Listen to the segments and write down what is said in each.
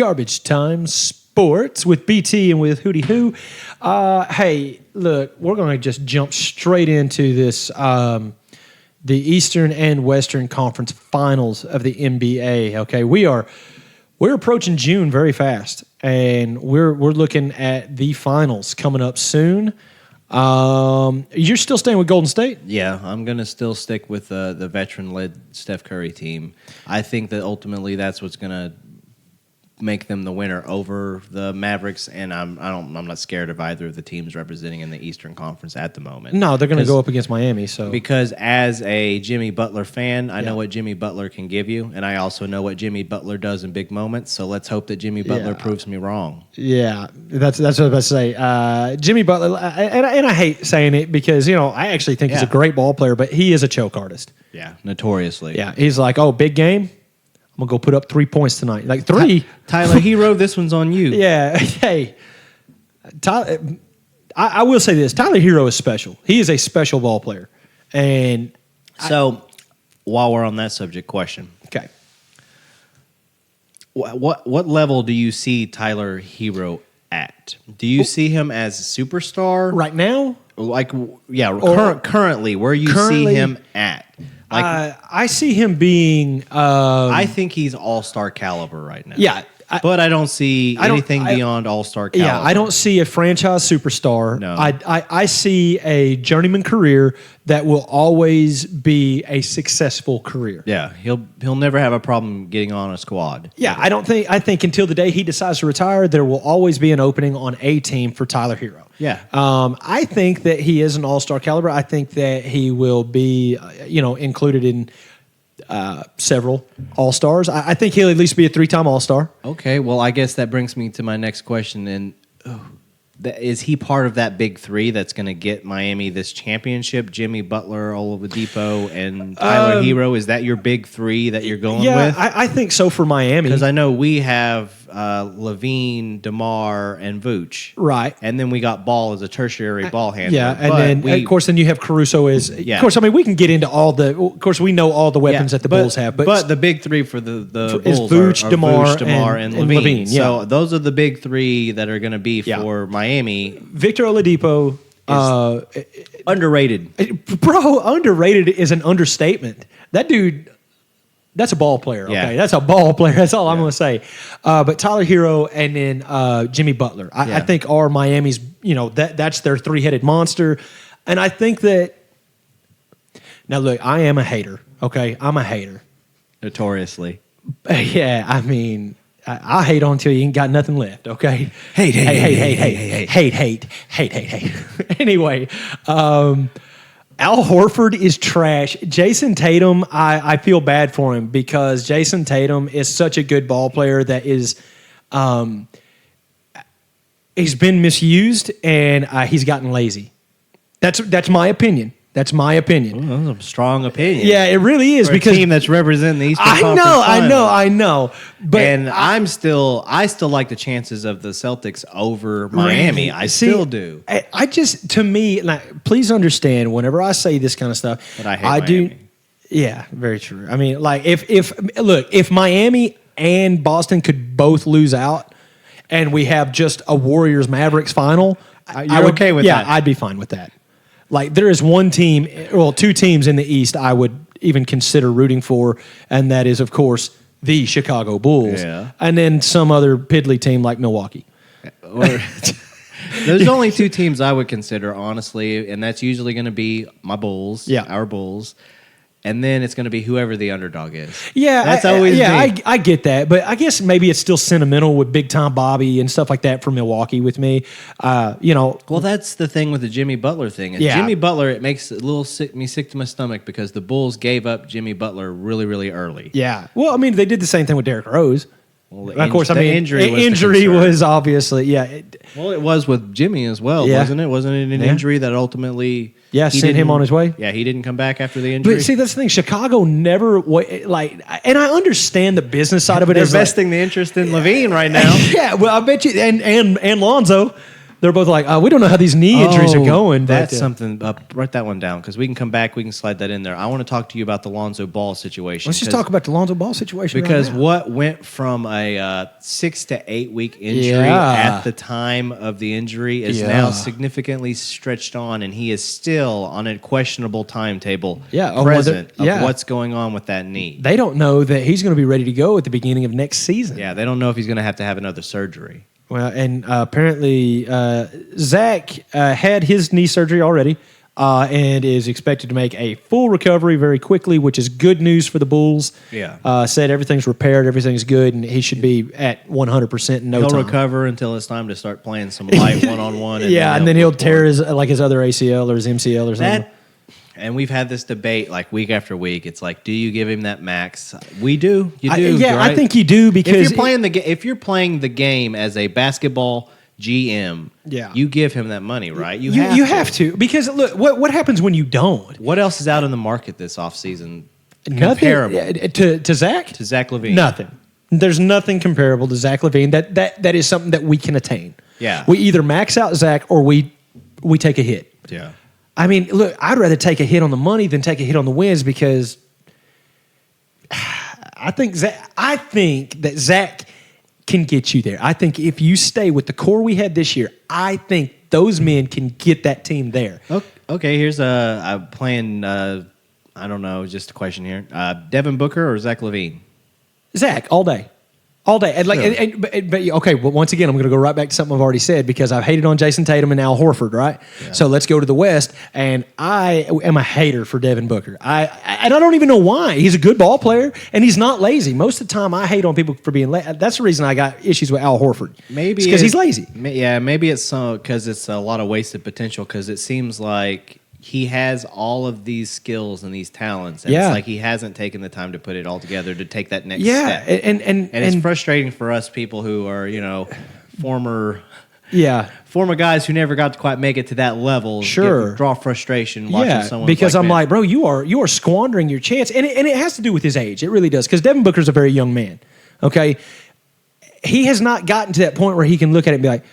Garbage Time Sports with BT and with Hootie Who. Hey, look, we're going to just jump straight into this, the Eastern and Western Conference Finals of the NBA. Okay, we're approaching June very fast, and we're looking at the finals coming up soon. You're still staying with Golden State? Yeah, I'm going to still stick with the veteran-led Steph Curry team. I think that ultimately that's what's going to make them the winner over the Mavericks, and I'm not scared of either of the teams representing in the Eastern Conference at the moment. No, they're going to go up against Miami. Because as a Jimmy Butler fan, I know what Jimmy Butler can give you, and I also know what Jimmy Butler does in big moments. So let's hope that Jimmy Butler proves me wrong. Yeah, that's what I was about to say. Jimmy Butler, and I hate saying it because I actually think he's a great ball player, but he is a choke artist. Yeah, notoriously. Yeah, he's like, big game. I'm going to go put up 3 points tonight. Like 3. Tyler Hero, this one's on you. Yeah. Hey, Tyler, I will say this. Tyler Hero is special. He is a special ball player. And so, while we're on that subject, question. Okay. What level do you see Tyler Hero at? Do you see him as a superstar? Right now? Currently, where you see him at? I see him being... I think he's all-star caliber right now. Yeah. But I don't see anything beyond all-star caliber. Yeah, I don't see a franchise superstar. No. I see a journeyman career that will always be a successful career. Yeah, he'll never have a problem getting on a squad. Yeah, I think until the day he decides to retire, there will always be an opening on a team for Tyler Hero. Yeah. I think that he is an all-star caliber. I think that he will be, included in several all-stars. I think he'll at least be a 3-time all-star. Okay, well, I guess that brings me to my next question. And is he part of that big three that's going to get Miami this championship? Jimmy Butler, Oladipo, and Tyler Hero. Is that your big three that you're going with? Yeah, I think so for Miami. Because I know we have Levine, DeMar, and Vooch. Right. And then we got Ball as a tertiary ball handler. Yeah, and then, of course, then you have Caruso as... Yeah. Of course, we can get into all the... Of course, we know all the weapons that the Bulls have. But the big three for the is Bulls Vooch, are DeMar, Vooch, DeMar, and Levine. Yeah. So those are the big three that are going to be for Miami. Victor Oladipo... underrated. Bro, underrated is an understatement. That dude... That's a ball player, okay? Yeah. That's a ball player. That's all I'm going to say. But Tyler Hero and then Jimmy Butler, I think are Miami's, that's their three-headed monster. And I think that... Now, look, I am a hater, okay? I'm a hater. Notoriously. Yeah, I mean, I hate on until you ain't got nothing left, okay? Hate. Anyway, Al Horford is trash. Jason Tatum, I feel bad for him because Jason Tatum is such a good ball player that is, he's been misused and he's gotten lazy. That's my opinion. That's my opinion. Well, that's a strong opinion. Yeah, it really is for because a team that's representing the Eastern Conference I know. But I still like the chances of the Celtics over Miami. I still do. I just, to me, like, please understand, whenever I say this kind of stuff, but I hate Miami. Yeah, very true. I mean, like, if Miami and Boston could both lose out, and we have just a Warriors Mavericks final, you're okay with that? Yeah, I'd be fine with that. Like, there is two teams in the East I would even consider rooting for, and that is, of course, the Chicago Bulls, and then some other piddly team like Milwaukee. There's only two teams I would consider, honestly, and that's usually going to be my Bulls, our Bulls, and then it's going to be whoever the underdog is. Yeah, that's always me. I get that, but I guess maybe it's still sentimental with Big Time Bobby and stuff like that for Milwaukee with me. Well, that's the thing with the Jimmy Butler thing. Jimmy Butler, it makes it a little sick to my stomach because the Bulls gave up Jimmy Butler really, really early. Yeah. Well, I mean, they did the same thing with Derrick Rose. Well, of course, the injury was obviously, it was with Jimmy as well, wasn't it? Wasn't it an injury that ultimately sent him on his way? Yeah, he didn't come back after the injury. But see, that's the thing. Chicago never, and I understand the business side of it. They're vesting the interest in Levine right now. Yeah, well, I bet you, and Lonzo. They're both like, we don't know how these knee injuries are going. That's something. Write that one down because we can come back. We can slide that in there. I want to talk to you about the Lonzo Ball situation. Let's just talk about the Lonzo Ball situation. Because right now. what went from a 6 to 8 week injury at the time of the injury is now significantly stretched on, and he is still on a questionable timetable present of what's going on with that knee. They don't know that he's going to be ready to go at the beginning of next season. Yeah, they don't know if he's going to have another surgery. Well, and apparently Zach had his knee surgery already and is expected to make a full recovery very quickly, which is good news for the Bulls. Yeah. Said everything's repaired, everything's good, and he should be at 100% in no time. He'll recover until it's time to start playing some light one-on-one. And then he'll tear his other ACL or his MCL or something. And we've had this debate like week after week. It's like, do you give him that max? We do. You do. Right? I think you do because if you're playing the game as a basketball GM, you give him that money, right? You have to because look, what happens when you don't? What else is out in the market this offseason? Nothing comparable to Zach. To Zach LaVine. Nothing. There's nothing comparable to Zach LaVine. That is something that we can attain. Yeah. We either max out Zach or we take a hit. Yeah. I mean, look, I'd rather take a hit on the money than take a hit on the wins because I think that Zach can get you there. I think if you stay with the core we had this year, I think those men can get that team there. Okay, here's a playing. I don't know, just a question here. Devin Booker or Zach LaVine? Zach, all day. All day. And but okay, well, once again, I'm going to go right back to something I've already said because I've hated on Jason Tatum and Al Horford, right? Yeah. So let's go to the West, and I am a hater for Devin Booker. And I don't even know why. He's a good ball player, and he's not lazy. Most of the time, I hate on people for being lazy. That's the reason I got issues with Al Horford. Maybe because he's lazy. Yeah, maybe it's because it's a lot of wasted potential because it seems like he has all of these skills and these talents, and it's like he hasn't taken the time to put it all together to take that next step. And it's frustrating for us people who are, former guys who never got to quite make it to that level. Sure, draw frustration watching someone. Because I'm like, bro, you are squandering your chance, and it has to do with his age. It really does, because Devin Booker's a very young man. Okay, he has not gotten to that point where he can look at it and be like,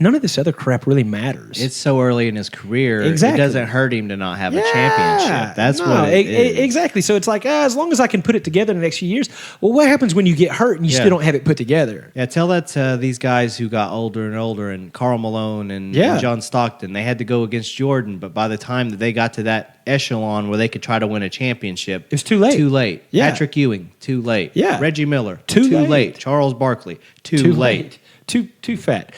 none of this other crap really matters. It's so early in his career. Exactly. It doesn't hurt him to not have a championship. That's what it is. Exactly. So it's like, as long as I can put it together in the next few years. Well, what happens when you get hurt and you still don't have it put together? Yeah, tell that to these guys who got older and older, and Karl Malone and John Stockton. They had to go against Jordan, but by the time that they got to that echelon where they could try to win a championship, it was too late. Too late. Yeah. Patrick Ewing, too late. Yeah. Reggie Miller, too late. Charles Barkley, too late. Too fat.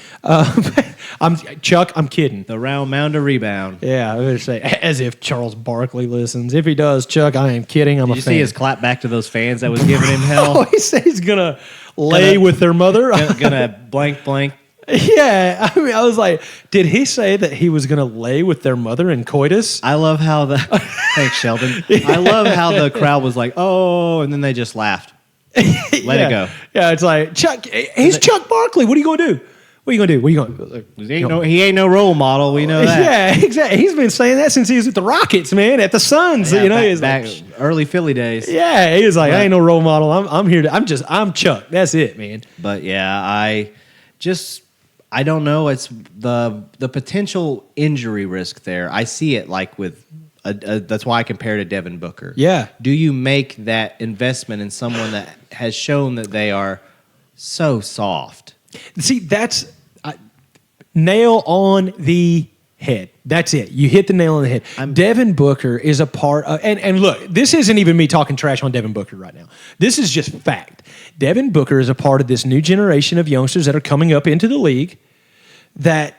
Chuck, I'm kidding. The round mound of rebound. Yeah, I was going to say, as if Charles Barkley listens. If he does, Chuck, I am kidding. I'm a fan. Did you see his clap back to those fans that was giving him hell? He said he's going to lay with their mother. Gonna blank. Yeah, I mean, I was like, did he say that he was going to lay with their mother in coitus? I love how thanks, Sheldon. Yeah. I love how the crowd was like, oh, and then they just laughed. Let it go. Yeah, it's like, Chuck, he's Chuck Barkley. What are you going to do? What are you going to do? He ain't no role model. We know that. Yeah, exactly. He's been saying that since he was with the Rockets, man, at the Suns. Yeah, he's back like, early Philly days. Yeah, he was like, I ain't no role model. I'm here. I'm Chuck. That's it, man. But yeah, I don't know. It's the potential injury risk there. I see it like with. That's why I compare to Devin Booker. Yeah. Do you make that investment in someone that has shown that they are so soft? See, that's nail on the head. That's it. You hit the nail on the head. Devin Booker is a part of, and look, this isn't even me talking trash on Devin Booker right now. This is just fact. Devin Booker is a part of this new generation of youngsters that are coming up into the league that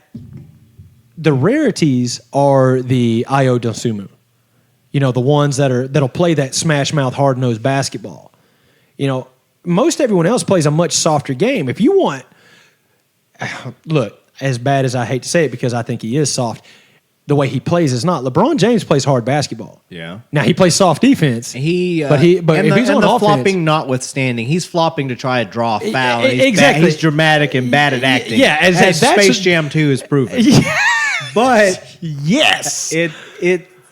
the rarities are the Ayo Dosunmu. The ones that'll play that smash mouth, hard nosed basketball. Most everyone else plays a much softer game. If you want, look, as bad as I hate to say it because I think he is soft, the way he plays is not. LeBron James plays hard basketball. Yeah. Now he plays soft defense. But if he's on offense, flopping notwithstanding, he's flopping to try to draw a foul. Exactly. He's dramatic and bad at acting. Yeah, as Space Jam 2 is proven. Yeah. But yes, it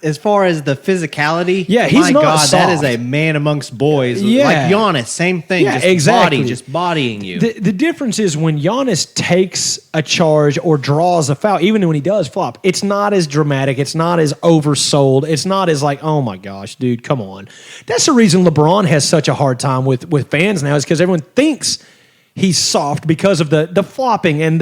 as far as the physicality, Yeah, he's my not God, that is soft. a man amongst boys. Yeah. Like Giannis, same thing. Yeah, just exactly. just bodying you. The difference is when Giannis takes a charge or draws a foul, even when he does flop, it's not as dramatic. It's not as oversold. It's not as like, oh my gosh, dude, come on. That's the reason LeBron has such a hard time with fans now, is because everyone thinks he's soft because of the flopping and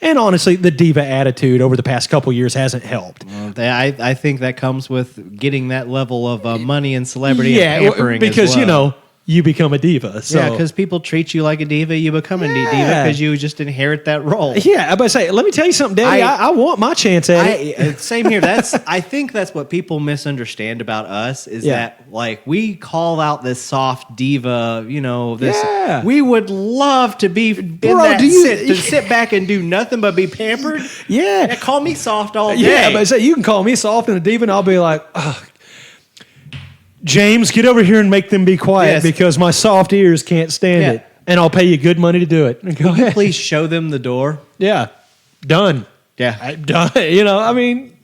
and honestly, the diva attitude over the past couple years hasn't helped. Well, I think that comes with getting that level of money and celebrity and Yeah, pampering because as well. you become a diva. So. Yeah, because people treat you like a diva, you become a diva because you just inherit that role. Yeah, I'm about to say, let me tell you something, Daddy. I want my chance at it. Same here. I think that's what people misunderstand about us is that like we call out this soft diva. We would love to be to sit back and do nothing but be pampered. Yeah, call me soft all day. Yeah, but say you can call me soft and a diva, and I'll be like, James, get over here and make them be quiet because my soft ears can't stand it, and I'll pay you good money to do it. Go ahead. Please show them the door. Yeah, done. Yeah, done. I mean,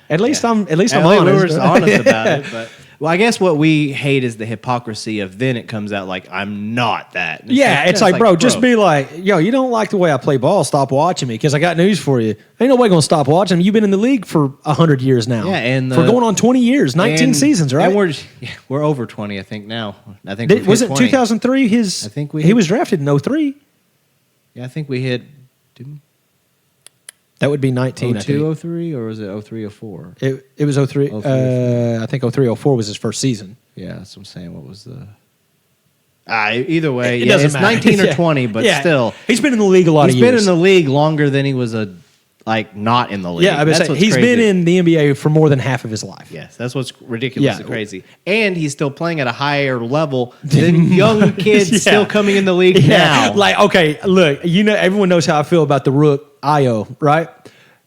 at least I'm honest. We were honest about it, but. Well, I guess what we hate is the hypocrisy of then it comes out like I'm not that. It's like, bro, just be like, yo, you don't like the way I play ball, stop watching me because I got news for you. Ain't nobody going to stop watching. You've been in the league for 100 years now. Yeah, and for going on 20 years, 19 seasons, right? And we're over 20, I think now. I think was it 2003? I think he was drafted in 03. Yeah, I think we hit. That would be 19, 02, 03, or was it 03, 04? It was 03. I think 03, 04 was his first season. Yeah, that's what I'm saying. What was the... either way, it doesn't it's matter. 19 or 20, but still. He's been in the league a lot of years. He's been in the league longer than he was not in the league. Yeah, he's been in the NBA for more than half of his life. Yes, that's what's ridiculously crazy. And he's still playing at a higher level than young kids still coming in the league now. Like, okay, look, everyone knows how I feel about the rook Io, right?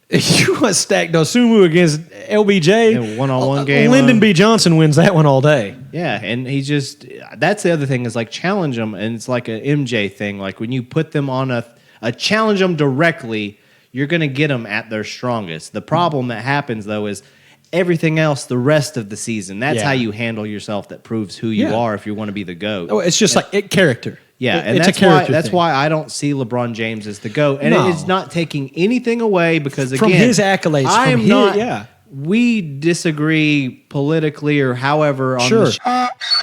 If you want to stack Dosumu against LBJ, in a one-on-one game, Lyndon B. Johnson wins that one all day. Yeah, and that's the other thing is like challenge them, and it's like an MJ thing. Like when you put them on a challenge them directly, you're going to get them at their strongest. The problem that happens, though, is everything else the rest of the season. That's how you handle yourself that proves who you are if you want to be the GOAT. Oh, it's just character. Yeah, and that's why I don't see LeBron James as the GOAT. And it's not taking anything away because, again, from his accolades. We disagree politically or however on the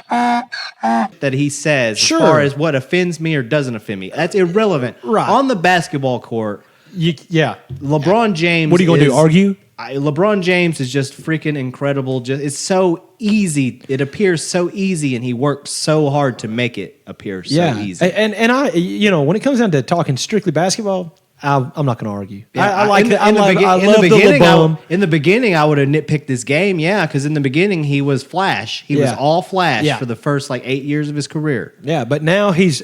that he says as far as what offends me or doesn't offend me. That's irrelevant. Right. On the basketball court, LeBron James. What are you going to do? Argue? LeBron James is just freaking incredible. It's so easy. It appears so easy, and he works so hard to make it appear so easy. And I, when it comes down to talking strictly basketball, I'm not going to argue. Yeah, I like it. In the beginning, I would have nitpicked this game, because in the beginning he was flash. He was all flash for the first 8 years of his career. Yeah, but now he's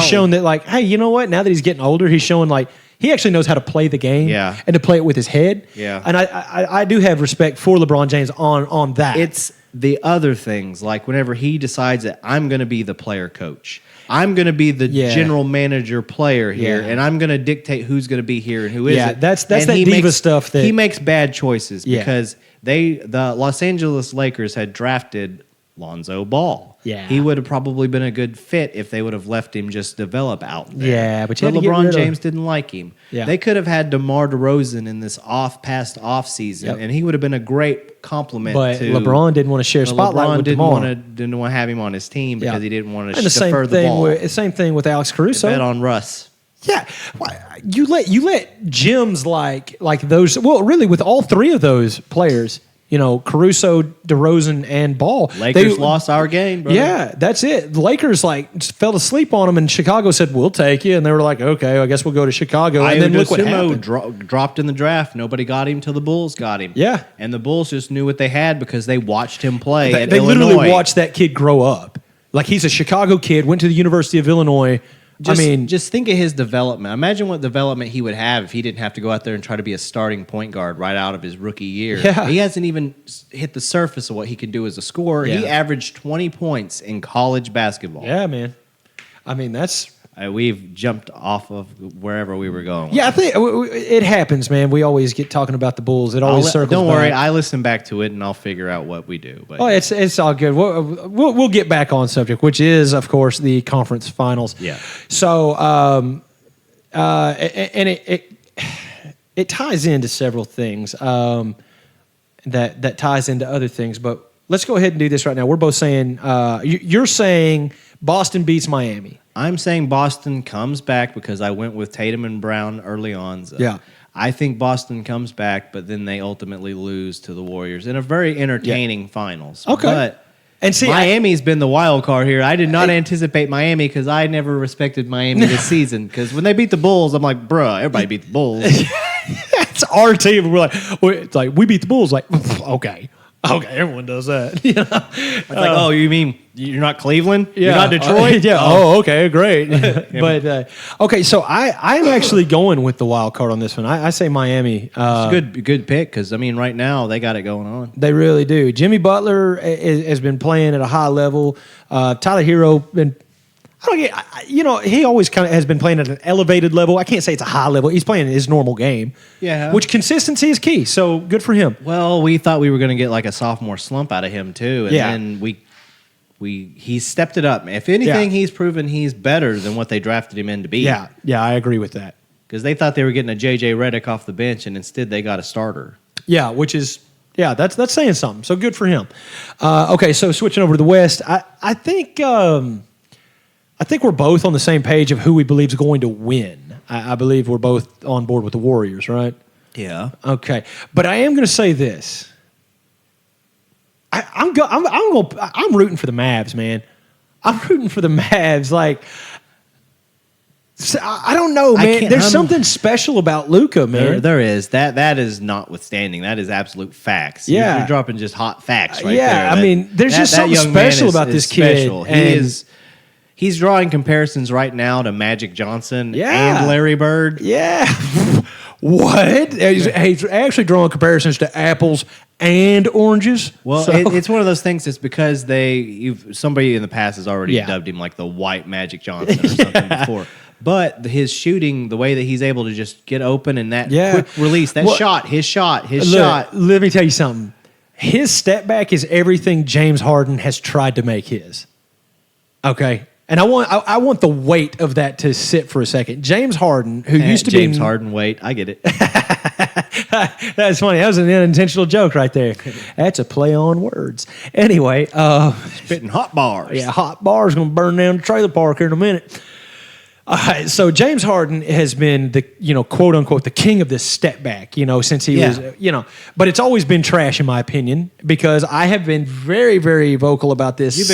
shown that hey, you know what? Now that he's getting older, he's showing he actually knows how to play the game and to play it with his head. Yeah. And I do have respect for LeBron James on that. It's the other things, like whenever he decides that I'm going to be the player coach. I'm going to be the general manager player here, and I'm going to dictate who's going to be here and who isn't. Yeah, that's that diva stuff. He makes bad choices because the Los Angeles Lakers had drafted Lonzo Ball. Yeah. He would have probably been a good fit if they would have left him just develop out there. Yeah, but LeBron James didn't like him. Yeah. They could have had DeMar DeRozan in this past off season, and he would have been a great compliment but to LeBron didn't want to share spotlight with DeMar. Didn't want to have him on his team because he didn't want to defer the ball. The same thing with Alex Caruso. Bet on Russ. Yeah, you let gems like those. Well, really, with all three of those players, Caruso, DeRozan, and Ball. Lakers lost our game, brother. Yeah, that's it. The Lakers just fell asleep on them, and Chicago said, "We'll take you," and they were like, "Okay, I guess we'll go to Chicago." And then look what happened. Dropped in the draft. Nobody got him till the Bulls got him. Yeah, and the Bulls just knew what they had because they watched him play. They literally watched that kid grow up. Like he's a Chicago kid, went to the University of Illinois. Just think of his development. Imagine what development he would have if he didn't have to go out there and try to be a starting point guard right out of his rookie year. Yeah. He hasn't even hit the surface of what he could do as a scorer. Yeah. He averaged 20 points in college basketball. Yeah, man. I mean, that's We've jumped off of wherever we were going. Yeah, I think it happens, man. We always get talking about the Bulls. It always circles Don't worry, back. I listen back to it and I'll figure out what we do. But Oh, it's all good. We'll get back on subject, which is, of course, the conference finals. Yeah. So, and it ties into several things that ties into other things. But let's go ahead and do this right now. We're both saying you're saying Boston beats Miami. I'm saying Boston comes back because I went with Tatum and Brown early on. So Yeah. I think Boston comes back, but then they ultimately lose to the Warriors in a very entertaining finals. Okay. But And see, Miami's been the wild card here. I did not anticipate Miami because I never respected Miami this season. Because when they beat the Bulls, I'm like, bruh, everybody beat the Bulls. it's our team. It's like we beat the Bulls. Like, okay, everyone does that. You know? It's like, oh, you mean you're not Cleveland? You're not Detroit? yeah. Oh, okay, great. But okay, so I'm actually going with the wild card on this one. I say Miami. It's a good pick because, I mean, right now they got it going on. They really do. Jimmy Butler has been playing at a high level. Tyler Hero been. I don't get. He always kind of has been playing at an elevated level. I can't say it's a high level. He's playing his normal game. Yeah. Which consistency is key. So good for him. Well, we thought we were going to get like a sophomore slump out of him too, and then he stepped it up. If anything, he's proven he's better than what they drafted him in to be. Yeah, I agree with that. Because they thought they were getting a J.J. Redick off the bench, and instead they got a starter. Yeah, which is that's saying something. So good for him. Okay, so switching over to the West, I think we're both on the same page of who we believe is going to win. I believe we're both on board with the Warriors, right? Yeah. Okay, but I am going to say this. I'm rooting for the Mavs, man. I'm rooting for the Mavs. Like, I don't know, man. There's something special about Luka, man. There is. That is notwithstanding. That is absolute facts. Yeah. You're dropping just hot facts right there. Yeah, I mean, there's just something special about this kid. Special. He's drawing comparisons right now to Magic Johnson and Larry Bird. Yeah. What? He's actually drawing comparisons to apples and oranges. Well, it's one of those things. It's because somebody in the past has already dubbed him like the White Magic Johnson or something before. But his shooting, the way that he's able to just get open and that quick release, his shot. Let me tell you something. His step back is everything James Harden has tried to make his. Okay. And I want the weight of that to sit for a second. James Harden, who used to be James Harden, weight, I get it. That's funny. That was an unintentional joke right there. That's a play on words. Anyway, spitting hot bars. Yeah, hot bars going to burn down the trailer park here in a minute. All right, so James Harden has been the, quote unquote, the king of this step back, since he was, but it's always been trash in my opinion because I have been very, very vocal about this. You've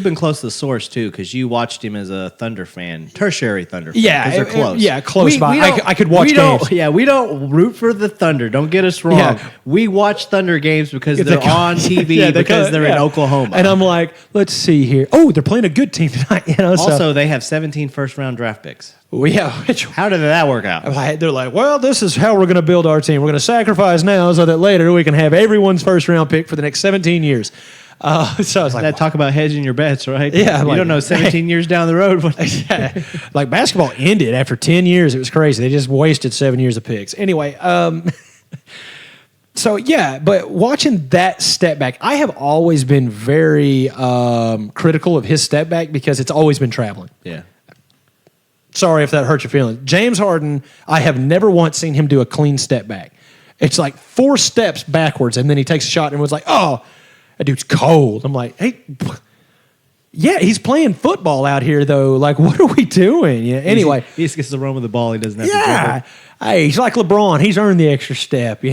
been close to the source too because you watched him as a Thunder fan, tertiary Thunder fan. Yeah, they're close. Yeah, close by. I could watch games. We don't root for the Thunder. Don't get us wrong. Yeah. We watch Thunder games because they're on TV because they're in Oklahoma. And I'm like, let's see here. Oh, they're playing a good team tonight. Also, they have 17 first-round draft picks. Well, yeah. How did that work out? They're like, well, this is how we're going to build our team. We're going to sacrifice now so that later we can have everyone's first-round pick for the next 17 years. So I was like, talk about hedging your bets, right? Yeah. You don't know 17 years down the road. Like basketball ended after 10 years. It was crazy. They just wasted 7 years of picks. Anyway, so yeah, but watching that step back, I have always been very critical of his step back because it's always been traveling. Yeah. Sorry if that hurt your feelings. James Harden, I have never once seen him do a clean step back. It's like 4 steps backwards, and then he takes a shot and was like, oh, that dude's cold. I'm like, hey, yeah, he's playing football out here, though. Like, what are we doing? Yeah. Anyway. He just gets to run with the ball. He doesn't have to dribble. Hey, he's like LeBron. He's earned the extra step,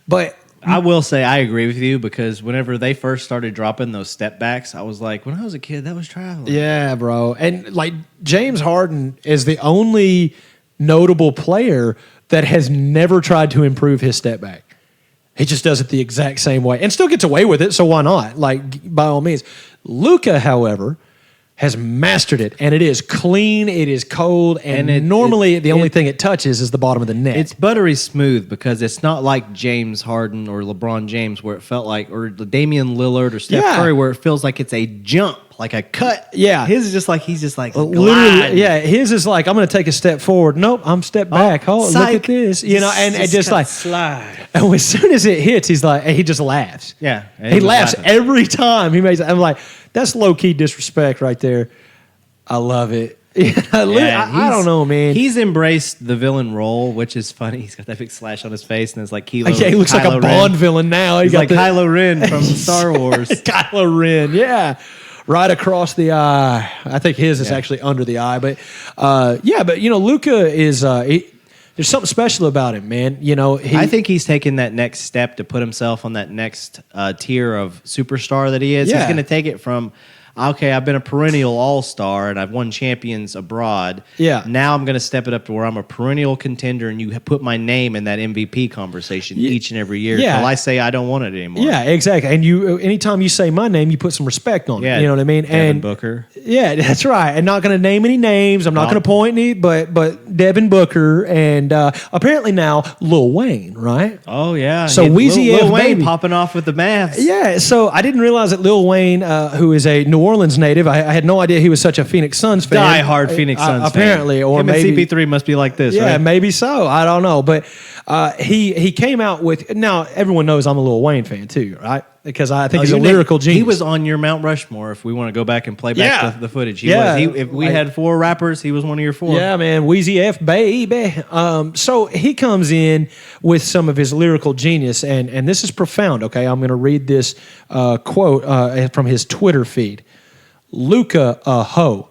But I will say I agree with you because whenever they first started dropping those step backs, I was like, when I was a kid, that was traveling. Yeah, bro. And like James Harden is the only notable player that has never tried to improve his step back. He just does it the exact same way and still gets away with it, so why not? Like, by all means. Luka, however, has mastered it, and it is clean, it is cold, and normally the only thing it touches is the bottom of the net. It's buttery smooth because it's not like James Harden or LeBron James where it felt like, or Damian Lillard or Steph Curry where it feels like it's a jump, like a cut. Yeah. His is just like, he's just like, literally, yeah, his is like, I'm going to take a step forward. Nope, I'm step back. Oh, look at this. You know, and just like, slide. And as soon as it hits, he's like, he just laughs. Yeah. He laughs every time he makes it. I'm like, that's low-key disrespect right there. I love it. I don't know, man. He's embraced the villain role, which is funny. He's got that big slash on his face, and it's like he looks like a Bond villain now. He's like Kylo Ren from Star Wars. Kylo Ren, yeah. Right across the eye. I think his is actually under the eye. But, Luka is... there's something special about him, man. You know, I think he's taken that next step to put himself on that next tier of superstar that he is. Yeah. He's going to take it from, okay, I've been a perennial all-star and I've won champions abroad. Yeah. Now I'm going to step it up to where I'm a perennial contender and you put my name in that MVP conversation each and every year until I say I don't want it anymore. Yeah, exactly. And anytime you say my name, you put some respect on it. You know what I mean? Devin Booker. Yeah, that's right. And not going to name any names. I'm not going to point any, but Devin Booker and apparently now Lil Wayne, right? Oh, yeah. So Weezy Lil Wayne popping off with the Mavs. Yeah, so I didn't realize that Lil Wayne, who is a New Orleans native, I had no idea he was such a Phoenix Suns fan. Die-hard Phoenix Suns apparently, fan. Or Him maybe and CP3 must be like this, yeah, right? maybe so. I don't know. But he came out with... Now, everyone knows I'm a Lil Wayne fan too, right? Because I think he's a lyrical genius. He was on your Mount Rushmore if we want to go back and play back the footage. If we had 4 rappers, he was one of your 4. Yeah, man. Weezy F, baby. So he comes in with some of his lyrical genius, and this is profound, okay? I'm going to read this quote from his Twitter feed. Luka, a hoe.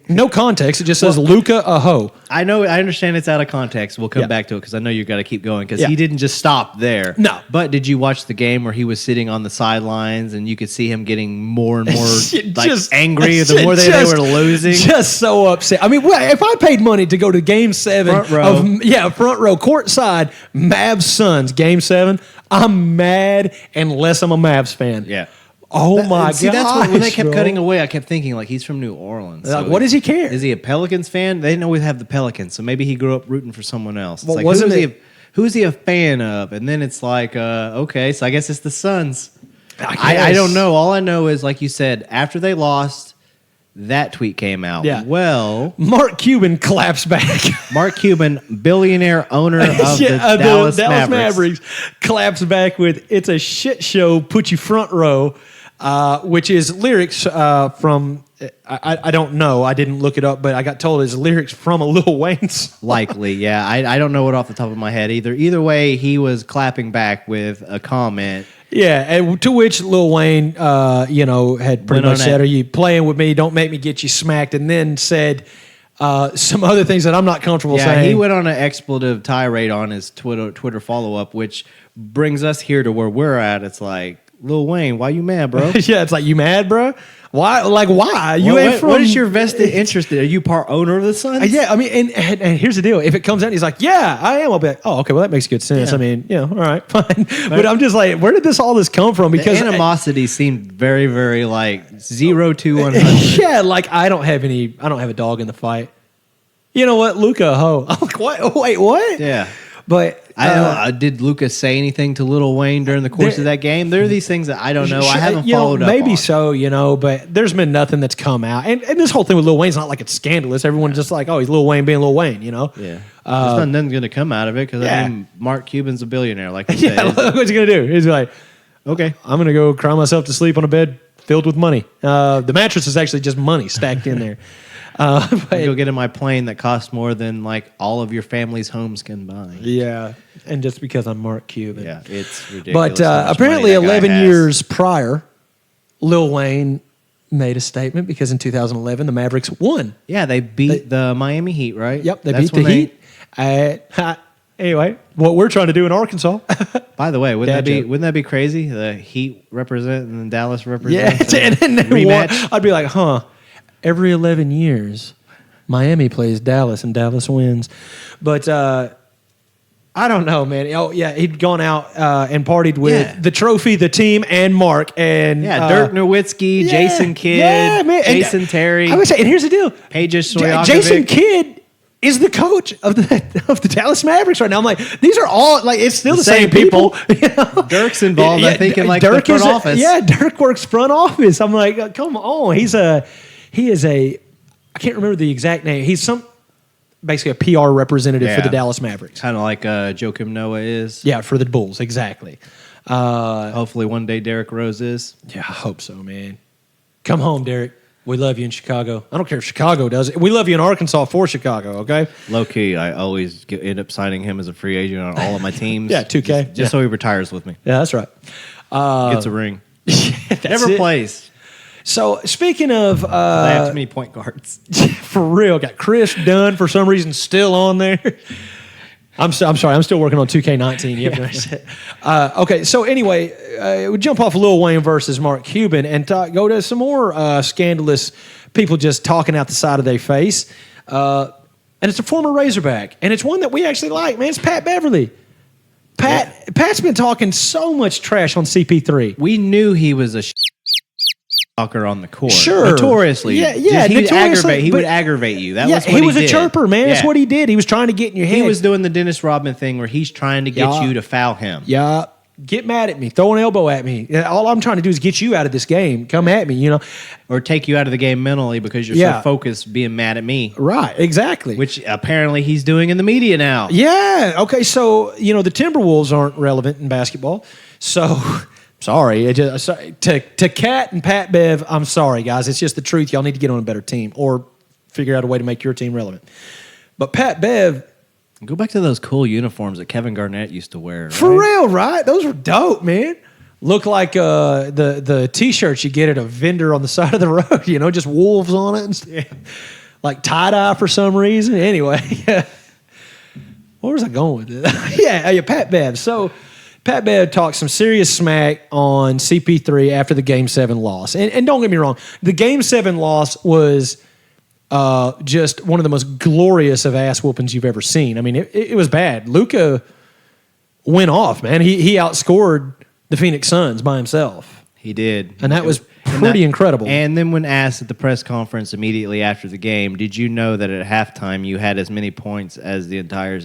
No context. It just says Luka, a hoe. I understand it's out of context. We'll come back to it because I know you've got to keep going because he didn't just stop there. No. But did you watch the game where he was sitting on the sidelines and you could see him getting more and more angry the more they were losing? Just so upset. I mean, if I paid money to go to Game 7 front row, front row, courtside, Mavs Suns, Game 7, I'm mad unless I'm a Mavs fan. Yeah. Oh my god! See, that's when they kept cutting away. I kept thinking, like, he's from New Orleans. So what does he care? Is he a Pelicans fan? They didn't always have the Pelicans, so maybe he grew up rooting for someone else. It's well, like, who is he a fan of? And then it's like, okay, so I guess it's the Suns. I don't know. All I know is, like you said, after they lost, that tweet came out. Yeah. Well, Mark Cuban claps back. Mark Cuban, billionaire owner of the Dallas Mavericks, claps back with "It's a shit show. Put you front row." Which is lyrics from, I don't know, I didn't look it up, but I got told it's lyrics from a Lil Wayne song. Likely, yeah. I don't know it off the top of my head either. Either way, he was clapping back with a comment. Yeah, and to which Lil Wayne, had pretty much said, "Are you playing with me? Don't make me get you smacked," and then said some other things that I'm not comfortable saying. He went on an expletive tirade on his Twitter follow-up, which brings us here to where we're at. It's like, Lil Wayne, why you mad, bro? Yeah, it's like, you mad, bro? Why? Like, why? What is your vested interest in? Are you part owner of the Suns? Yeah, I mean, and here's the deal. If it comes out and he's like, yeah, I am, I'll be like, oh, okay, well, that makes good sense. Yeah. I mean, all right, fine. But I'm just like, where did all this come from? Because the animosity seemed very, very like 0 to 100. Yeah, like I don't have a dog in the fight. You know what? Luka, ho. I'm like, what? Wait, what? Yeah. But did Lucas say anything to Lil Wayne during the course of that game? There are these things that I don't know. I haven't followed up maybe on. So, but there's been nothing that's come out. And this whole thing with Lil Wayne's not like it's scandalous. Everyone's just like, oh, he's Lil Wayne being Lil Wayne, Yeah. There's nothing going to come out of it because, I mean, Mark Cuban's a billionaire, like you said. Look what's he going to do? He's like, okay, I'm going to go cry myself to sleep on a bed filled with money. The mattress is actually just money stacked in there. Go get in my plane that costs more than like all of your family's homes combined. Yeah, and just because I'm Mark Cuban. Yeah, it's ridiculous. But apparently 11 years prior, Lil Wayne made a statement because in 2011 the Mavericks won. Yeah, they beat the Miami Heat, right? Yep, they beat the Heat. Anyway, what we're trying to do in Arkansas. By the way, wouldn't that be crazy? The Heat represent and Dallas represent. Yeah, and then rematch. I'd be like, every 11 years, Miami plays Dallas and Dallas wins. But I don't know, man. Oh yeah, he'd gone out and partied with Yeah. the trophy, the team, and Mark, and Dirk Nowitzki, Jason Kidd, man. Jason Terry, I would say, and here's the deal: Peja Stojakovic. Jason Kidd is the coach of the Dallas Mavericks right now. I'm like, these are all like it's still the same people. You know? Dirk's involved, I think, in like Dirk the front office. Dirk works front office. I'm like, come on, he is a I can't remember the exact name. He's basically a PR representative for the Dallas Mavericks. Kind of like Joakim Noah is. Yeah, for the Bulls, exactly. Hopefully one day Derrick Rose is. Yeah, I hope so, man. Come home, Derek. We love you in Chicago. I don't care if Chicago does it. We love you in Arkansas for Chicago, okay? Low key, I always end up signing him as a free agent on all of my teams. Yeah, 2K. Just so he retires with me. Yeah, that's right. Gets a ring. That's Never it. plays. So, speaking of... I have too many point guards. for real, got Chris Dunn for some reason still on there. I'm sorry, I'm still working on 2K19. You have to understand. Okay, so anyway, we jump off Lil Wayne versus Mark Cuban and go to some more scandalous people just talking out the side of their face. And it's a former Razorback, and it's one that we actually like, man. It's Pat Beverly. Pat's been talking so much trash on CP3. We knew he was a talker on the court. Sure. Notoriously. Yeah, He would notoriously, He but- would aggravate you. That Yeah, was what he he was did. a chirper, man. That's Yeah. what he did. He was trying to get in your head. He was doing the Dennis Rodman thing where he's trying to get Yeah. you to foul him. Yeah, get mad at me. Throw an elbow at me. All I'm trying to do is get you out of this game. Come at me, you know. Or take you out of the game mentally because you're Yeah. so focused being mad at me. Right, exactly. Which apparently he's doing in the media now. Yeah. Okay. So the Timberwolves aren't relevant in basketball. So sorry. To Cat and Pat Bev, I'm sorry, guys. It's just the truth. Y'all need to get on a better team or figure out a way to make your team relevant. But Pat Bev, Go back to those cool uniforms that Kevin Garnett used to wear. for right? real, right? Those were dope, man. Look like the T-shirts you get at a vendor on the side of the road. Just wolves on it and stuff. Like tie-dye for some reason. Anyway, where was I going with it? yeah, Pat Bev. So Pat Bev talked some serious smack on CP3 after the Game 7 loss. And don't get me wrong, the Game 7 loss was just one of the most glorious of ass whoopings you've ever seen. I mean, it was bad. Luka went off, man. He outscored the Phoenix Suns by himself. He did. And that was pretty incredible. And then when asked at the press conference immediately after the game, did you know that at halftime you had as many points as the entire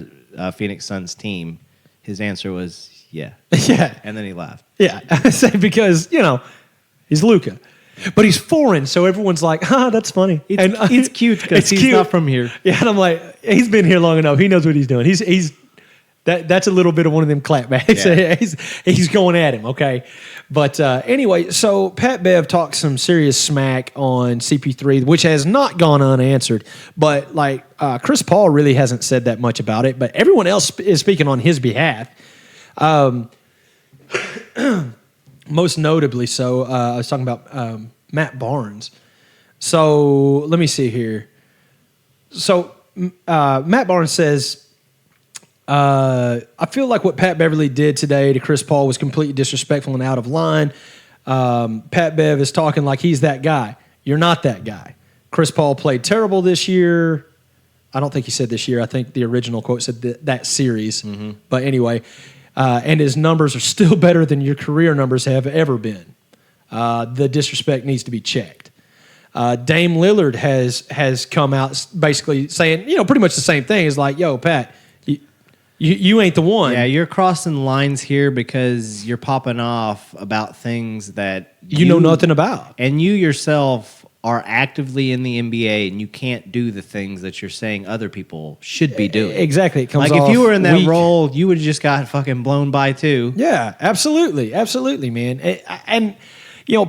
Phoenix Suns team? His answer was, yeah. Yeah. And then he laughed. Yeah. I say because, he's Luka. But he's foreign, so everyone's like, that's funny. It's cute because he's not from here. Yeah, and I'm like, he's been here long enough. He knows what he's doing. That's a little bit of one of them clapbacks. Yeah. he's going at him, okay? But anyway, so Pat Bev talked some serious smack on CP3, which has not gone unanswered. But Chris Paul really hasn't said that much about it, but everyone else is speaking on his behalf. Most notably so, I was talking about Matt Barnes. So let me see here. So Matt Barnes says, I feel like what Pat Beverly did today to Chris Paul was completely disrespectful and out of line. Pat Bev is talking like he's that guy. You're not that guy. Chris Paul played terrible this year. I don't think he said this year. I think the original quote said that series. Mm-hmm. But anyway, and his numbers are still better than your career numbers have ever been. The disrespect needs to be checked. Dame Lillard has come out basically saying, pretty much the same thing. It's like, yo, Pat, you ain't the one. Yeah, you're crossing lines here because you're popping off about things that you know nothing about. And you yourself are actively in the NBA and you can't do the things that you're saying other people should be doing. Exactly. It comes like if off you were in that weak. role, you would have just got fucking blown by too. Yeah, absolutely. Absolutely, man. And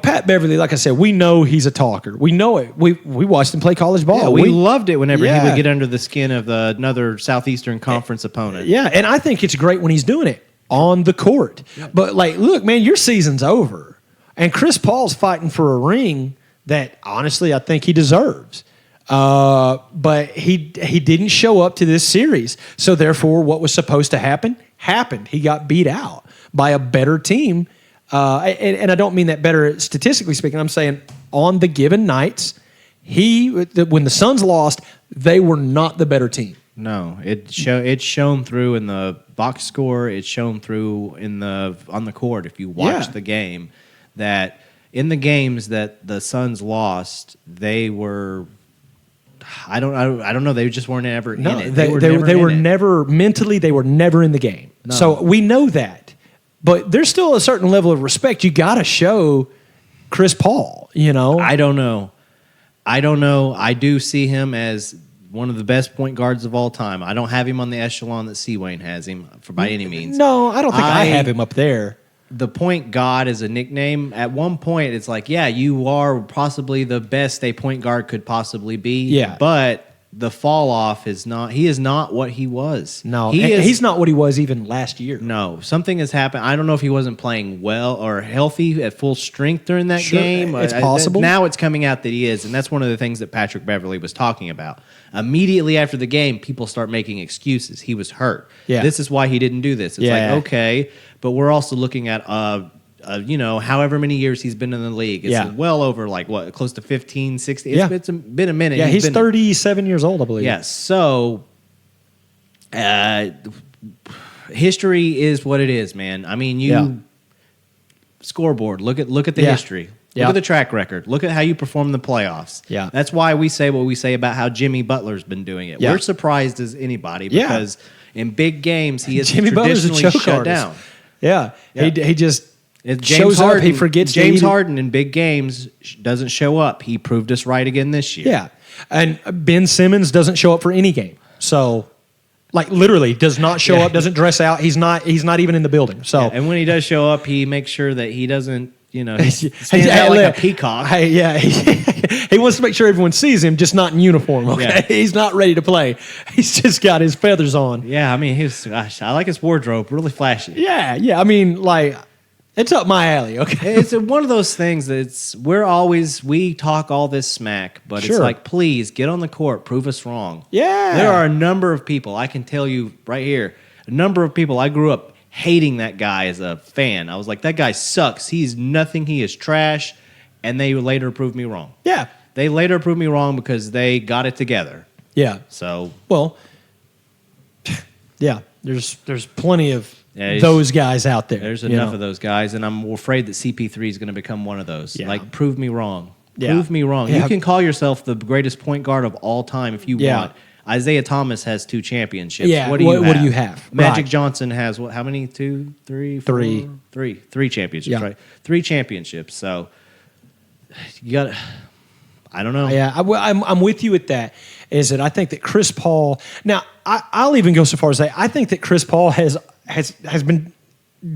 Pat Beverly, like I said, we know he's a talker. We know it. We watched him play college ball. Yeah, we loved it whenever he Yeah. would get under the skin of another Southeastern Conference opponent. Yeah, and I think it's great when he's doing it on the court. Yeah. But look, man, your season's over. And Chris Paul's fighting for a ring that honestly I think he deserves. But he didn't show up to this series. So therefore what was supposed to happen happened. He got beat out by a better team. And I don't mean that better statistically speaking. I'm saying on the given nights, when the Suns lost, they were not the better team. No, it's shown through in the box score. It's shown through on the court. If you watch the game, that in the games that the Suns lost, they were. I don't know. They just weren't ever in it. They were never mentally. They were never in the game. No. So we know that, but there's still a certain level of respect you got to show Chris Paul. You know, I don't know. I do see him as one of the best point guards of all time. I don't have him on the echelon that Wayne has him by any means. No, I don't think I have him up there. The point god is a nickname. At one point, it's like, yeah, you are possibly the best a point guard could possibly be. Yeah. But the fall off is not. He is not what he was. No, he's not what he was even last year. No, something has happened. I don't know if he wasn't playing well or healthy at full strength during that game. It's possible. Now it's coming out that he is, and that's one of the things that Patrick Beverley was talking about. Immediately after the game, people start making excuses. He was hurt. Yeah. This is why he didn't do this. It's like, okay, but we're also looking at however many years he's been in the league. It's well over close to 15, 16. It's been a minute. Yeah, he's 37 years old, I believe. Yes. So history is what it is, man. I mean, scoreboard. Look at the history. Look at the track record. Look at how you perform in the playoffs. Yeah. That's why we say what we say about how Jimmy Butler's been doing it. Yeah. We're surprised as anybody because in big games he is Jimmy Butler's traditionally a choke shut artist. down. Yeah. He just James shows Harden, up. He forgets. James Harden in big games doesn't show up. He proved us right again this year. Yeah, and Ben Simmons doesn't show up for any game. So, literally, does not show up. Doesn't dress out. He's not even in the building. So, and when he does show up, he makes sure that he doesn't. He stands out like a peacock. He wants to make sure everyone sees him, just not in uniform. Okay, Yeah. He's not ready to play. He's just got his feathers on. Yeah, I mean, I like his wardrobe, really flashy. Yeah. I mean, it's up my alley. Okay, it's one of those things that we talk all this smack, but it's like, please get on the court, prove us wrong. Yeah, there are a number of people I can tell you right here. A number of people I grew up hating that guy as a fan. I was like, that guy sucks. He's nothing. He is trash. And they later proved me wrong. Yeah. They later proved me wrong because they got it together. Yeah. So. Well, yeah, there's plenty of those guys out there. There's enough of those guys, and I'm afraid that CP3 is going to become one of those. Yeah. Prove me wrong. Yeah. Prove me wrong. Yeah. You can call yourself the greatest point guard of all time if you want. Isaiah Thomas has 2 championships. Yeah. What do you have? Magic Johnson has what? How many? 2, 3, 4? 3. 3 championships, right? 3 championships. So you got. I don't know. Yeah, I'm with you at that. Is that I think that Chris Paul. Now I'll even go so far as say I think that Chris Paul has been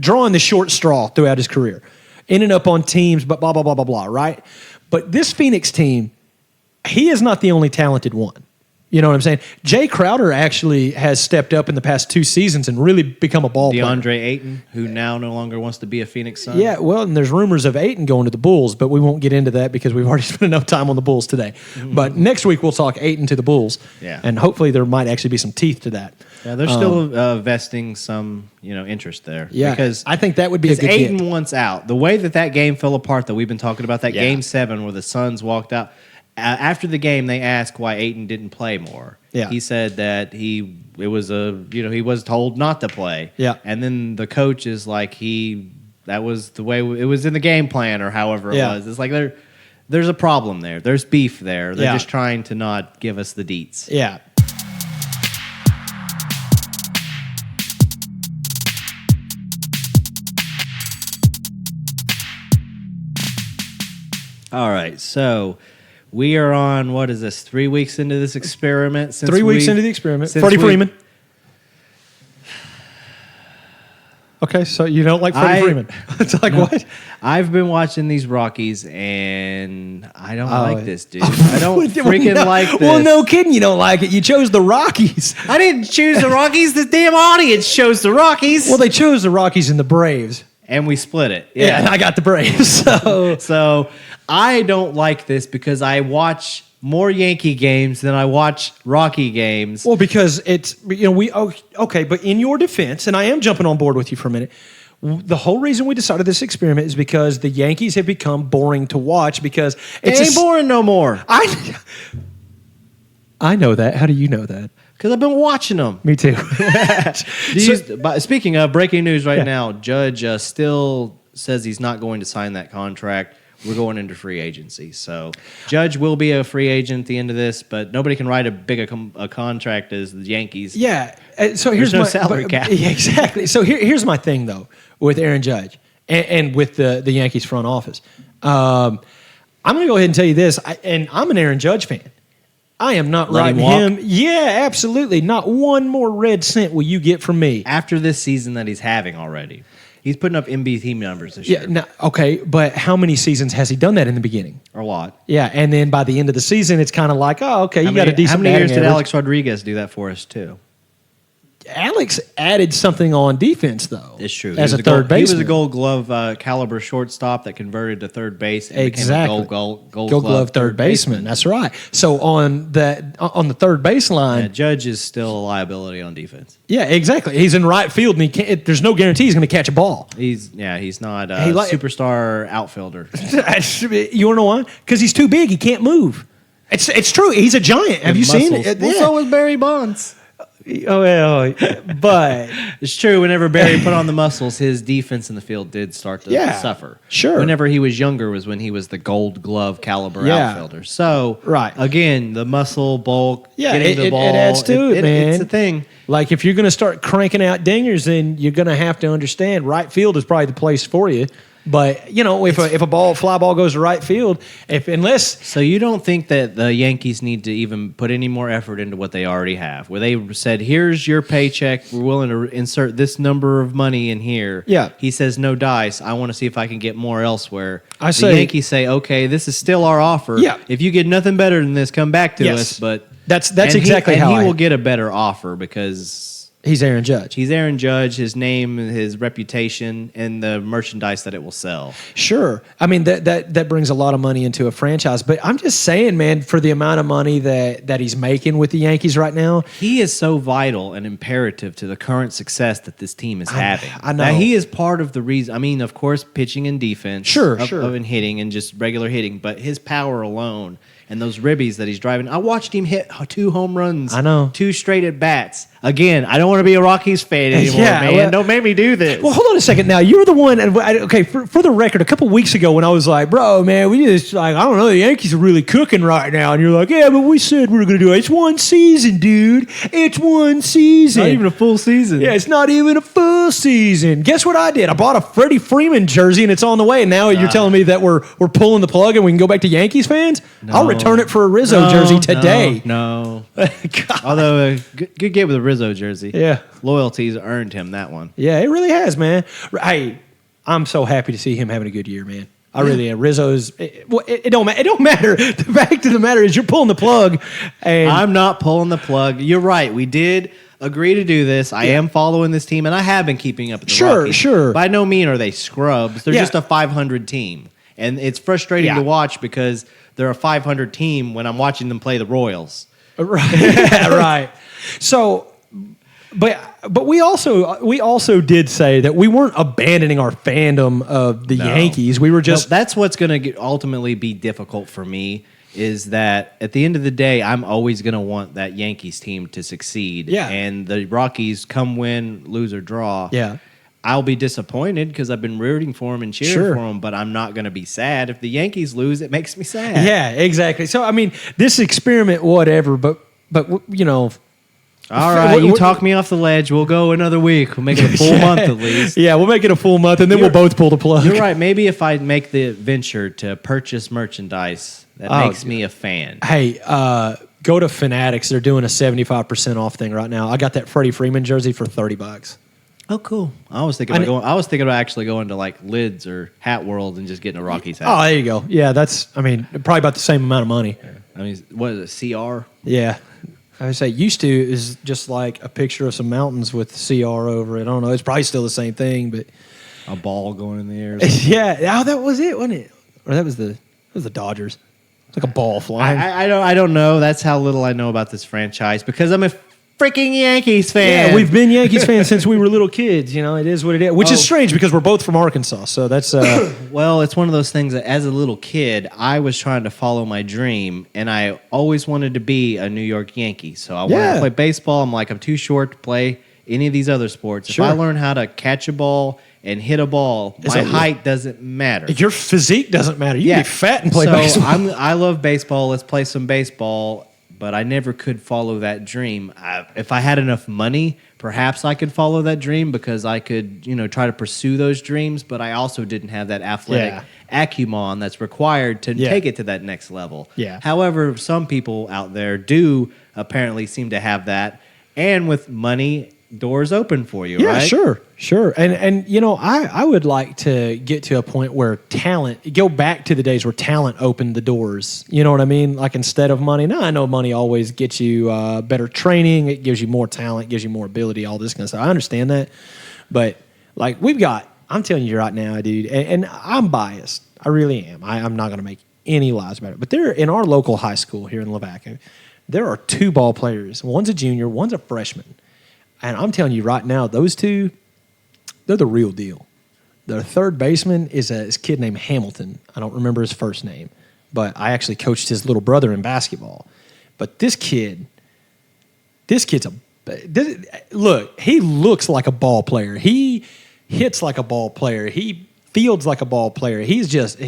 drawing the short straw throughout his career, ending up on teams, but blah blah blah blah blah. Right, but this Phoenix team, he is not the only talented one. You know what I'm saying? Jay Crowder actually has stepped up in the past 2 seasons and really become a ball player. DeAndre Ayton, who now no longer wants to be a Phoenix Sun. Yeah, well, and there's rumors of Ayton going to the Bulls, but we won't get into that because we've already spent enough time on the Bulls today. Mm-hmm. But next week we'll talk Ayton to the Bulls. Yeah. And hopefully there might actually be some teeth to that. Yeah, they're still vesting some, interest there. Yeah, because I think that would be a good Ayton get. wants out. The way that game fell apart that we've been talking about, Game 7 where the Suns walked out. After the game, they asked why Ayton didn't play more. Yeah. He said that he was told not to play. Yeah. And then the coach is like that was the way it was in the game plan or however it was. It's like there's a problem there. There's beef there. They're just trying to not give us the deets. Yeah. All right, so we are on, what is this, 3 weeks into this experiment? 3 weeks into the experiment. Freddie Freeman. Okay, so you don't like Freddie Freeman. It's like, what? I've been watching these Rockies, and I don't like this, dude. I don't freaking like this. Well, no kidding, you don't like it. You chose the Rockies. I didn't choose the Rockies. The damn audience chose the Rockies. Well, they chose the Rockies and the Braves. And we split it. Yeah, and I got the Braves. So I don't like this because I watch more Yankee games than I watch Rocky games. Well, because it's, okay, but in your defense, and I am jumping on board with you for a minute, the whole reason we decided this experiment is because the Yankees have become boring to watch because it ain't boring no more. I know that. How do you know that? Because I've been watching them. Me too. Speaking of breaking news now, Judge still says he's not going to sign that contract. We're going into free agency. So Judge will be a free agent at the end of this, but nobody can write a big a contract as the Yankees. Yeah. So here's There's no salary cap. Yeah, exactly. So here's my thing, though, with Aaron Judge and with the Yankees front office. I'm going to go ahead and tell you this, and I'm an Aaron Judge fan. I am not writing him. Yeah, absolutely. Not one more red cent will you get from me. After this season that he's having already. He's putting up M.B.T numbers this year. Yeah, okay, but how many seasons has he done that in the beginning? A lot. Yeah, and then by the end of the season, it's kind of like, oh, okay, you got a decent How many years did average. Alex Rodriguez do that for us, too? Alex added something on defense, though. It's true. As a third baseman. He was a Gold Glove caliber shortstop that converted to third base and exactly. became a Gold Glove third baseman. That's right. So on the third baseline, Judge is still a liability on defense. Yeah, exactly. He's in right field, and he can't. There's no guarantee he's going to catch a ball. He's not a superstar outfielder. You want to know why? Because he's too big. He can't move. It's true. He's a giant. Have you seen it? Well, so was Barry Bonds. Oh, well, but it's true. Whenever Barry put on the muscles, his defense in the field did start to suffer. Sure. Whenever he was younger was when he was the Gold Glove caliber outfielder. So, again, the muscle bulk, getting the ball, it adds to it, man. It's a thing. Like if you're going to start cranking out dingers, then you're going to have to understand right field is probably the place for you. But if a fly ball goes to right field, so you don't think that the Yankees need to even put any more effort into what they already have, where they said, "Here's your paycheck. We're willing to insert this number of money in here." Yeah, he says, "No dice. I want to see if I can get more elsewhere." The Yankees say, "Okay, this is still our offer. Yeah. If you get nothing better than this, come back to us." But that's exactly how he will get a better offer because. He's Aaron Judge. He's Aaron Judge, his name, his reputation, and the merchandise that it will sell. Sure. I mean, that brings a lot of money into a franchise. But I'm just saying, man, for the amount of money that he's making with the Yankees right now. He is so vital and imperative to the current success that this team is having. I know. Now, he is part of the reason. I mean, of course, pitching and defense. Sure. And hitting and just regular hitting. But his power alone and those ribbies that he's driving. I watched him hit 2 home runs. I know. 2 straight at bats. Again, I don't want to be a Rockies fan anymore, man. Well, don't make me do this. Well, hold on a second. Now, you were the one, and for the record, a couple weeks ago when I was like, bro, man, we just, I don't know, the Yankees are really cooking right now. And you're like, yeah, but we said we were going to do it. It's one season, dude. It's one season. Not even a full season. Yeah, it's not even a full season. Guess what I did? I bought a Freddie Freeman jersey, and it's on the way. And now you're telling me that we're pulling the plug and we can go back to Yankees fans? No. I'll return it for a Rizzo jersey today. No. Although, good get with a Rizzo jersey. Yeah. Loyalty's earned him that one. Yeah, it really has, man. Hey, I'm so happy to see him having a good year, man. I really am. Rizzo's. It don't matter. The fact of the matter is, you're pulling the plug. And I'm not pulling the plug. You're right. We did agree to do this. I am following this team, and I have been keeping up with the Rockies. Sure. By no means are they scrubs. They're just a 500 team, and it's frustrating to watch because they're a 500 team when I'm watching them play the Royals. Right. Right. So. But we also did say that we weren't abandoning our fandom of the Yankees. We were just that's what's going to ultimately be difficult for me is that at the end of the day, I'm always going to want that Yankees team to succeed. Yeah. And the Rockies come win, lose or draw. Yeah. I'll be disappointed because I've been rooting for them and cheering for them, but I'm not going to be sad. If the Yankees lose, it makes me sad. Yeah, exactly. So I mean, this experiment, whatever, but all right, you talk me off the ledge. We'll go another week. We'll make it a full month at least. Yeah, we'll make it a full month, and then we'll both pull the plug. You're right. Maybe if I make the venture to purchase merchandise, that makes me a fan. Hey, go to Fanatics. They're doing a 75% off thing right now. I got that Freddie Freeman jersey for $30. Oh, cool. I was thinking about actually going to like Lids or Hat World and just getting a Rockies hat. Oh, there you go. Yeah, probably about the same amount of money. Yeah. I mean, what is it, CR? Yeah. I would say used to is just like a picture of some mountains with CR over it. I don't know. It's probably still the same thing, but a ball going in the air. Yeah. Oh, that was it, wasn't it? Or that was the Dodgers. It's like a ball flying. I don't know. That's how little I know about this franchise because I'm a freaking Yankees fan. Yeah, we've been Yankees fans since we were little kids. You know, it is what it is. Which is strange because we're both from Arkansas. So that's Well, it's one of those things that as a little kid, I was trying to follow my dream, and I always wanted to be a New York Yankee. So I wanted to play baseball. I'm like, I'm too short to play any of these other sports. Sure. If I learn how to catch a ball and hit a ball, my height doesn't matter. your physique doesn't matter. You can be fat and play baseball. I love baseball. Let's play some baseball. But I never could follow that dream. If I had enough money, perhaps I could follow that dream because I could, try to pursue those dreams. But I also didn't have that athletic acumen that's required to take it to that next level. Yeah. However, some people out there do apparently seem to have that. And with money, doors open for you, right? Yeah, sure. And I would like to get to a point where go back to the days where talent opened the doors. You know what I mean? Like instead of money. Now I know money always gets you better training. It gives you more talent, gives you more ability, all this kind of stuff. I understand that. But like I'm telling you right now, dude, and I'm biased. I really am. I'm not going to make any lies about it. But in our local high school here in Lavaca, there are 2 ball players. One's a junior, one's a freshman. And I'm telling you right now, those 2, they're the real deal. The third baseman is a kid named Hamilton. I don't remember his first name, but I actually coached his little brother in basketball. But this kid's look, he looks like a ball player. He hits like a ball player. He fields like a ball player. He's just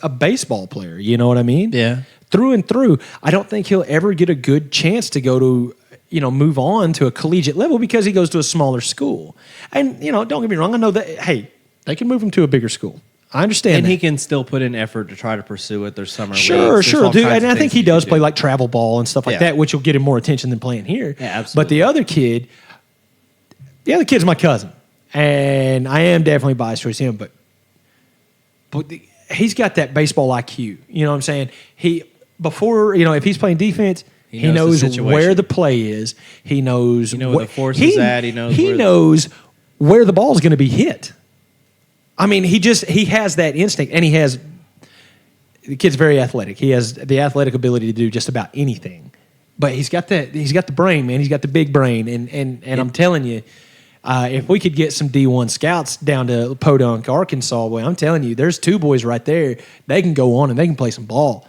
a baseball player. You know what I mean? Yeah. Through and through. I don't think he'll ever get a good chance to go to move on to a collegiate level because he goes to a smaller school. And, don't get me wrong. I know that, hey, they can move him to a bigger school. I understand And that. he can still put in effort to try to pursue it. There's summer leagues. Sure, dude. And I think he does play do. like travel ball and stuff like that, which will get him more attention than playing here. Yeah, absolutely. But the other kid's my cousin. And I am definitely biased towards him, but he's got that baseball IQ. You know what I'm saying? If he's playing defense, he knows where the play is. He knows where the force is at. He knows where the ball is going to be hit. I mean, he has that instinct, and the kid's very athletic. He has the athletic ability to do just about anything. But he's got the brain, man. He's got the big brain, and I'm telling you, if we could get some D1 scouts down to Podunk, Arkansas, boy, I'm telling you, there's 2 boys right there. They can go on and they can play some ball.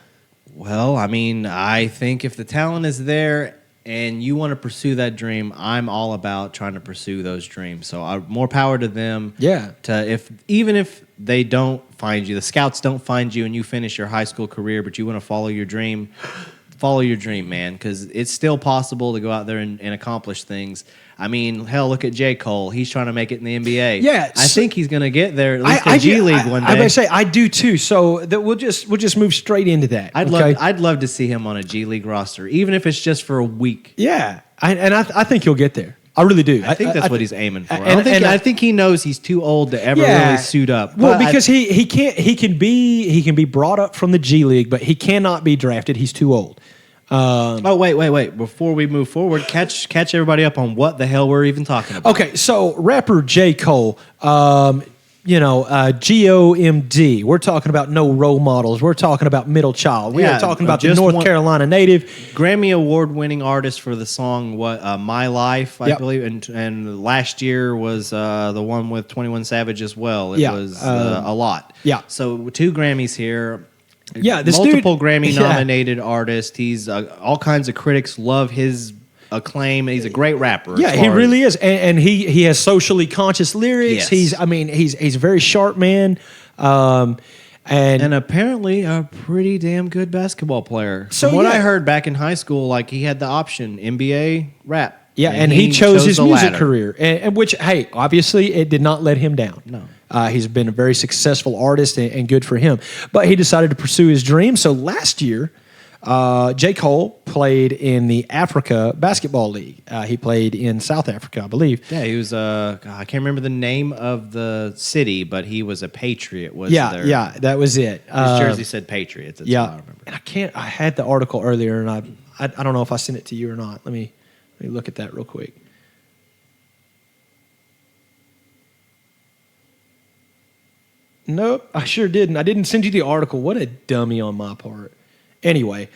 Well, I mean, I think if the talent is there and you want to pursue that dream, I'm all about trying to pursue those dreams. So more power to them. Yeah. Even if they don't find you, the scouts don't find you and you finish your high school career, but you want to follow your dream, man, because it's still possible to go out there and accomplish things. I mean, hell, look at J.Cole. He's trying to make it in the NBA. Yeah, I think he's going to get there, at least in G League one day. I'm going to say, I do too. So we'll just move straight into that. I'd love to see him on a G League roster, even if it's just for a week. Yeah, I think he'll get there. I really do. I think that's what he's aiming for. I think he knows he's too old to ever really suit up. Well, because he can be brought up from the G League, but he cannot be drafted. He's too old. Wait. Before we move forward, catch everybody up on what the hell we're even talking about. Okay, so rapper J.Cole, GOMD. We're talking about no role models. We're talking about middle child. We are talking about the North Carolina native. Grammy Award-winning artist for the song My Life, I believe. And last year was the one with 21 Savage as well. It was a lot. Yeah. So 2 Grammys here. Yeah, this multiple dude, Grammy-nominated artist. He's all kinds of critics love his acclaim. He's a great rapper. Yeah, he really is, and he has socially conscious lyrics. Yes. He's a very sharp man, and apparently a pretty damn good basketball player. So From what I heard back in high school, like he had the option NBA rap. Yeah, and he chose his music ladder. career, and which, hey, obviously it did not let him down. No. He's been a very successful artist, and good for him. But he decided to pursue his dream. So last year, J.Cole played in the Africa Basketball League. He played in South Africa, I believe. Yeah, he was I can't remember the name of the city, but he was a Patriot. Yeah, that was it. His jersey said Patriots. That's all I remember. And I had the article earlier, and I don't know if I sent it to you or not. Let me look at that real quick. Nope, I sure didn't. I didn't send you the article. What a dummy on my part. Anyway,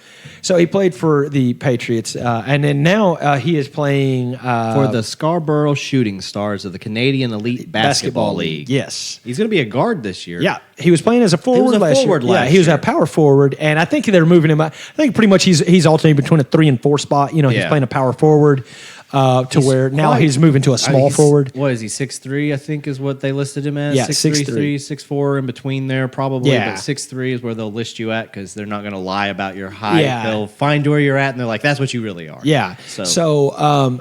so he played for the Patriots, and then now he is playing For the Scarborough Shooting Stars of the Canadian Elite Basketball League. Yes. He's going to be a guard this year. Yeah, he was playing as a forward last year. Yeah, he was a power forward, and I think they're moving him. I think pretty much he's alternating between a 3 and 4 spot. You know, he's playing a power forward where now he's moving to a small forward. What is he, 6'3", I think is what they listed him as? Yeah, 6'3", 6'4", in between there probably. Yeah. But 6'3" is where they'll list you at because they're not going to lie about your height. Yeah. They'll find where you're at, and they're like, that's what you really are. Yeah. So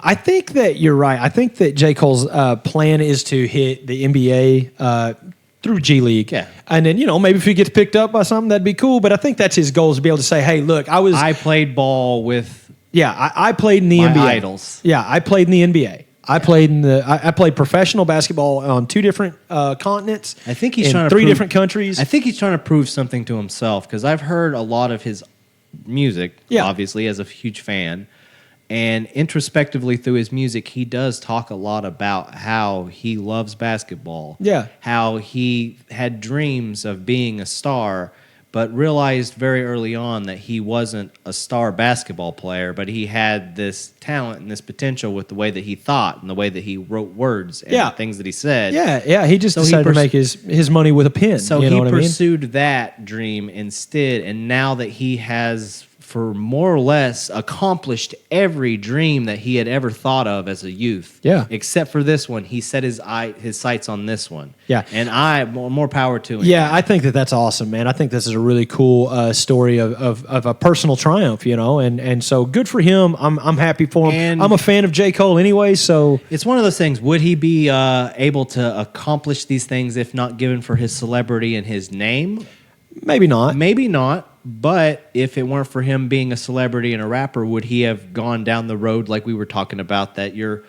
I think that you're right. I think that J.Cole's plan is to hit the NBA through G League. Yeah. And then, maybe if he gets picked up by something, that'd be cool. But I think that's his goal, is to be able to say, hey, look, I played ball with I played in the my NBA. idols. Yeah, I played in the NBA. I played professional basketball on 2 different continents. I think he's in trying to 3 prove, different countries. I think he's trying to prove something to himself because I've heard a lot of his music, obviously, as a huge fan. And introspectively through his music, he does talk a lot about how he loves basketball. Yeah. How he had dreams of being a star, but realized very early on that he wasn't a star basketball player, but he had this talent and this potential with the way that he thought and the way that he wrote words and the things that he said. Yeah. He just decided to make his money with a pen. So he pursued that dream instead, and now that he has, for more or less, accomplished every dream that he had ever thought of as a youth. Yeah. Except for this one. He set his sights on this one. Yeah. And more power to him. Yeah, I think that's awesome, man. I think this is a really cool story of a personal triumph, and so good for him. I'm happy for him. And I'm a fan of J. Cole anyway, so it's one of those things. Would he be able to accomplish these things if not given for his celebrity and his name? maybe not. Maybe not. But if it weren't for him being a celebrity and a rapper, would he have gone down the road like we were talking about that your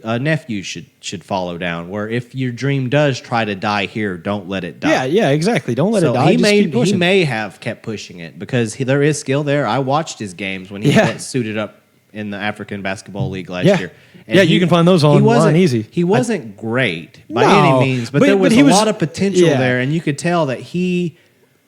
nephew should follow down? Where if your dream does try to die here, don't let it die. Yeah, exactly. Don't let it die. He may have kept pushing it because there is skill there. I watched his games when he got suited up in the African Basketball League last year. And you can find those online easy. He wasn't great by any means, but there was a lot of potential there, and you could tell that he...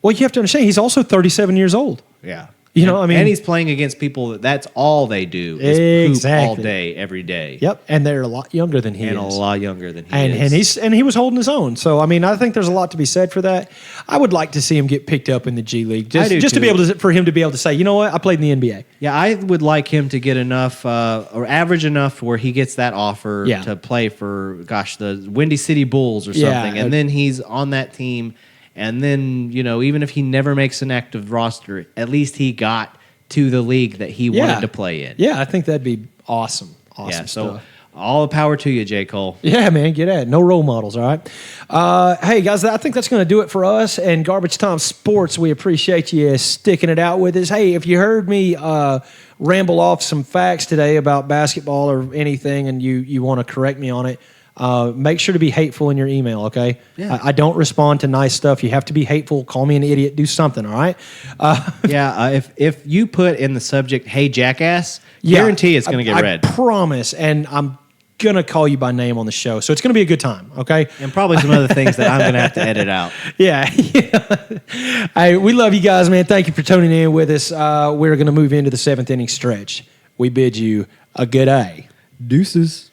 Well, you have to understand, he's also 37 years old. Yeah. And he's playing against people that's all they do is hoop all day, every day. Yep, and they're a lot younger than he is. And a lot younger than he is. And he was holding his own. So, I think there's a lot to be said for that. I would like to see him get picked up in the G League. Just to be able to, for him to be able to say, you know what, I played in the NBA. Yeah, I would like him to get enough, or average enough where he gets that offer to play for, the Windy City Bulls or something. And then he's on that team. And then, even if he never makes an active roster, at least he got to the league that he wanted to play in. Yeah, I think that'd be awesome. Awesome stuff. All the power to you, J. Cole. Yeah, man, get at it. No role models, all right? Hey, guys, I think that's going to do it for us and Garbage Time Sports. We appreciate you sticking it out with us. Hey, if you heard me ramble off some facts today about basketball or anything and you want to correct me on it, make sure to be hateful in your email, okay? Yeah. I don't respond to nice stuff. You have to be hateful. Call me an idiot. Do something, all right? If you put in the subject, hey, jackass, guarantee it's going to get read. I promise, and I'm going to call you by name on the show, so it's going to be a good time, okay? And probably some other things that I'm going to have to edit out. Yeah. Hey, we love you guys, man. Thank you for tuning in with us. We're going to move into the 7th inning stretch. We bid you a good day. Deuces.